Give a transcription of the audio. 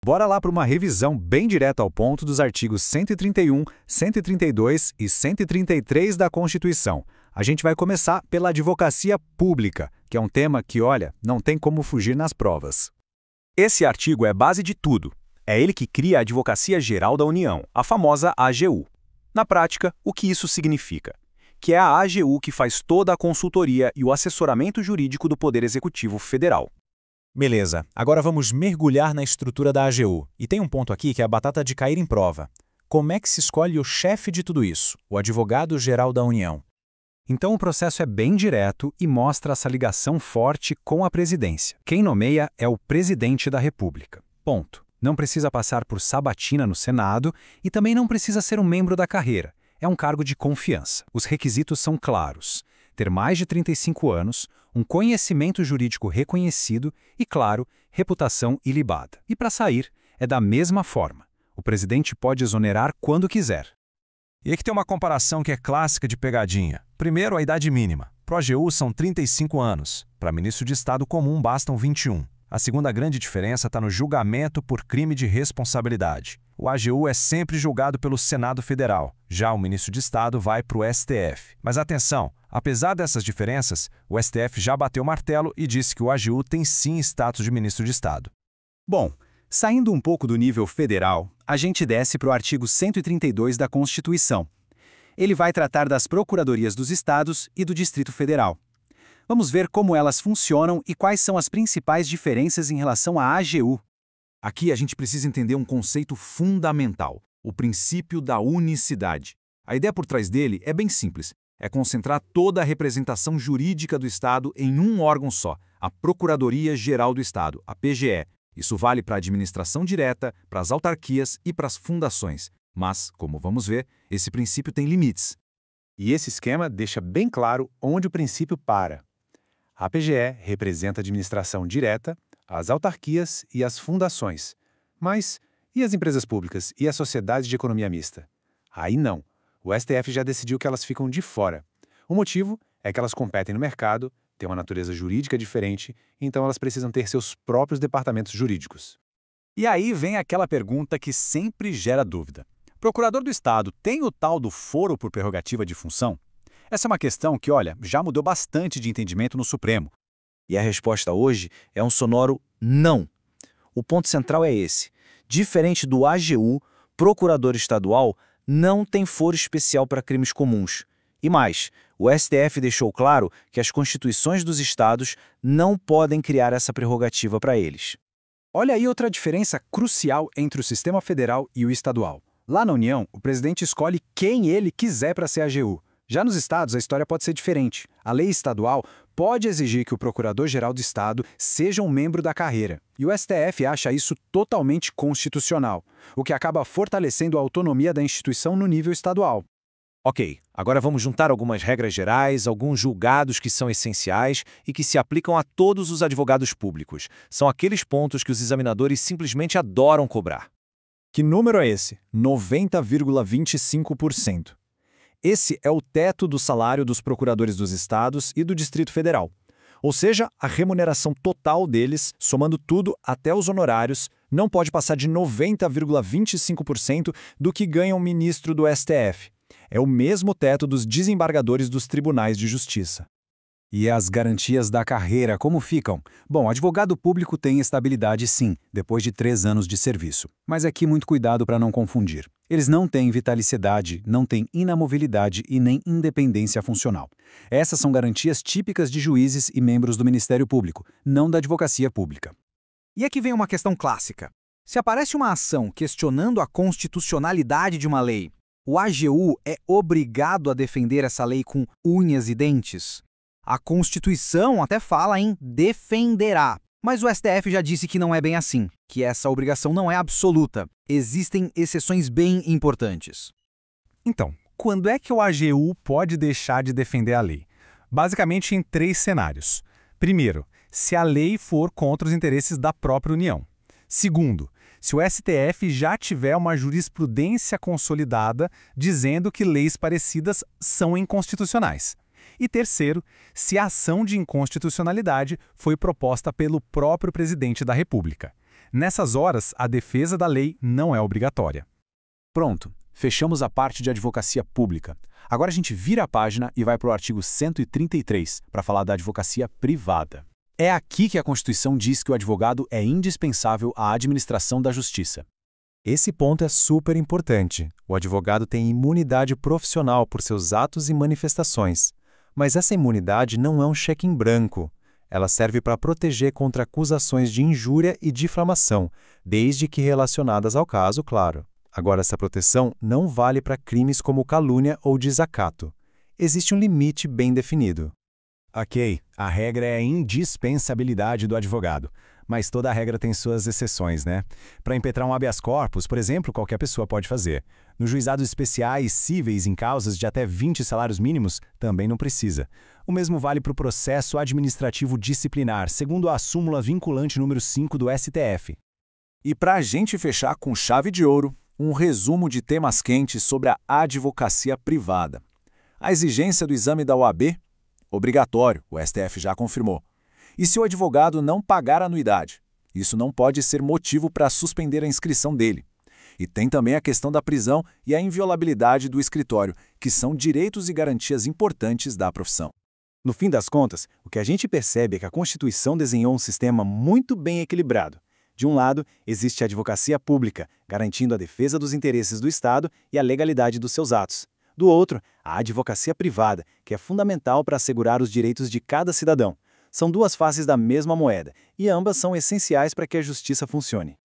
Bora lá para uma revisão bem direta ao ponto dos artigos 131, 132 e 133 da Constituição. A gente vai começar pela advocacia pública, que é um tema que, olha, não tem como fugir nas provas. Esse artigo é base de tudo. É ele que cria a Advocacia Geral da União, a famosa AGU. Na prática, o que isso significa? Que é a AGU que faz toda a consultoria e o assessoramento jurídico do Poder Executivo Federal. Beleza, agora vamos mergulhar na estrutura da AGU. E tem um ponto aqui que é a batata de cair em prova. Como é que se escolhe o chefe de tudo isso, o Advogado-Geral da União? Então o processo é bem direto e mostra essa ligação forte com a presidência. Quem nomeia é o presidente da República. Ponto. Não precisa passar por sabatina no Senado e também não precisa ser um membro da carreira. É um cargo de confiança. Os requisitos são claros: ter mais de 35 anos, um conhecimento jurídico reconhecido e, claro, reputação ilibada. E para sair, é da mesma forma. O presidente pode exonerar quando quiser. E aqui tem uma comparação que é clássica de pegadinha. Primeiro, a idade mínima. Para o AGU são 35 anos. Para ministro de Estado comum bastam 21. A segunda grande diferença está no julgamento por crime de responsabilidade. O AGU é sempre julgado pelo Senado Federal. Já o ministro de Estado vai para o STF. Mas atenção, apesar dessas diferenças, o STF já bateu o martelo e disse que o AGU tem sim status de ministro de Estado. Bom, saindo um pouco do nível federal, a gente desce para o artigo 132 da Constituição. Ele vai tratar das procuradorias dos estados e do Distrito Federal. Vamos ver como elas funcionam e quais são as principais diferenças em relação à AGU. Aqui a gente precisa entender um conceito fundamental, o princípio da unicidade. A ideia por trás dele é bem simples, é concentrar toda a representação jurídica do Estado em um órgão só, a Procuradoria Geral do Estado, a PGE. Isso vale para a administração direta, para as autarquias e para as fundações. Mas, como vamos ver, esse princípio tem limites. E esse esquema deixa bem claro onde o princípio para. A PGE representa a administração direta, as autarquias e as fundações. Mas e as empresas públicas e as sociedades de economia mista? Aí não. O STF já decidiu que elas ficam de fora. O motivo é que elas competem no mercado, têm uma natureza jurídica diferente, então elas precisam ter seus próprios departamentos jurídicos. E aí vem aquela pergunta que sempre gera dúvida. Procurador do Estado tem o tal do foro por prerrogativa de função? Essa é uma questão que, olha, já mudou bastante de entendimento no Supremo. E a resposta hoje é um sonoro não. O ponto central é esse. Diferente do AGU, procurador estadual não tem foro especial para crimes comuns. E mais, o STF deixou claro que as constituições dos estados não podem criar essa prerrogativa para eles. Olha aí outra diferença crucial entre o sistema federal e o estadual. Lá na União, o presidente escolhe quem ele quiser para ser AGU. Já nos estados, a história pode ser diferente. A lei estadual pode exigir que o Procurador-Geral do Estado seja um membro da carreira. E o STF acha isso totalmente constitucional, o que acaba fortalecendo a autonomia da instituição no nível estadual. Ok, agora vamos juntar algumas regras gerais, alguns julgados que são essenciais e que se aplicam a todos os advogados públicos. São aqueles pontos que os examinadores simplesmente adoram cobrar. Que número é esse? 90,25%. Esse é o teto do salário dos procuradores dos estados e do Distrito Federal. Ou seja, a remuneração total deles, somando tudo até os honorários, não pode passar de 90,25% do que ganha um ministro do STF. É o mesmo teto dos desembargadores dos tribunais de justiça. E as garantias da carreira, como ficam? Bom, advogado público tem estabilidade sim, depois de 3 anos de serviço. Mas aqui muito cuidado para não confundir. Eles não têm vitalicidade, não têm inamovilidade e nem independência funcional. Essas são garantias típicas de juízes e membros do Ministério Público, não da advocacia pública. E aqui vem uma questão clássica. Se aparece uma ação questionando a constitucionalidade de uma lei, o AGU é obrigado a defender essa lei com unhas e dentes? A Constituição até fala em defenderá, mas o STF já disse que não é bem assim, que essa obrigação não é absoluta. Existem exceções bem importantes. Então, quando é que o AGU pode deixar de defender a lei? Basicamente em 3 cenários. Primeiro, se a lei for contra os interesses da própria União. Segundo, se o STF já tiver uma jurisprudência consolidada dizendo que leis parecidas são inconstitucionais. E terceiro, se a ação de inconstitucionalidade foi proposta pelo próprio presidente da República. Nessas horas, a defesa da lei não é obrigatória. Pronto, fechamos a parte de advocacia pública. Agora a gente vira a página e vai para o artigo 133, para falar da advocacia privada. É aqui que a Constituição diz que o advogado é indispensável à administração da justiça. Esse ponto é super importante. O advogado tem imunidade profissional por seus atos e manifestações. Mas essa imunidade não é um cheque em branco. Ela serve para proteger contra acusações de injúria e difamação, desde que relacionadas ao caso, claro. Agora, essa proteção não vale para crimes como calúnia ou desacato. Existe um limite bem definido. Ok, a regra é a indispensabilidade do advogado. Mas toda regra tem suas exceções, né? Para impetrar um habeas corpus, por exemplo, qualquer pessoa pode fazer. Nos juizados especiais cíveis em causas de até 20 salários mínimos, também não precisa. O mesmo vale para o processo administrativo disciplinar, segundo a súmula vinculante número 5 do STF. E para a gente fechar com chave de ouro, um resumo de temas quentes sobre a advocacia privada. A exigência do exame da OAB? Obrigatório, o STF já confirmou. E se o advogado não pagar a anuidade? Isso não pode ser motivo para suspender a inscrição dele. E tem também a questão da prisão e a inviolabilidade do escritório, que são direitos e garantias importantes da profissão. No fim das contas, o que a gente percebe é que a Constituição desenhou um sistema muito bem equilibrado. De um lado, existe a advocacia pública, garantindo a defesa dos interesses do Estado e a legalidade dos seus atos. Do outro, a advocacia privada, que é fundamental para assegurar os direitos de cada cidadão. São duas faces da mesma moeda, e ambas são essenciais para que a justiça funcione.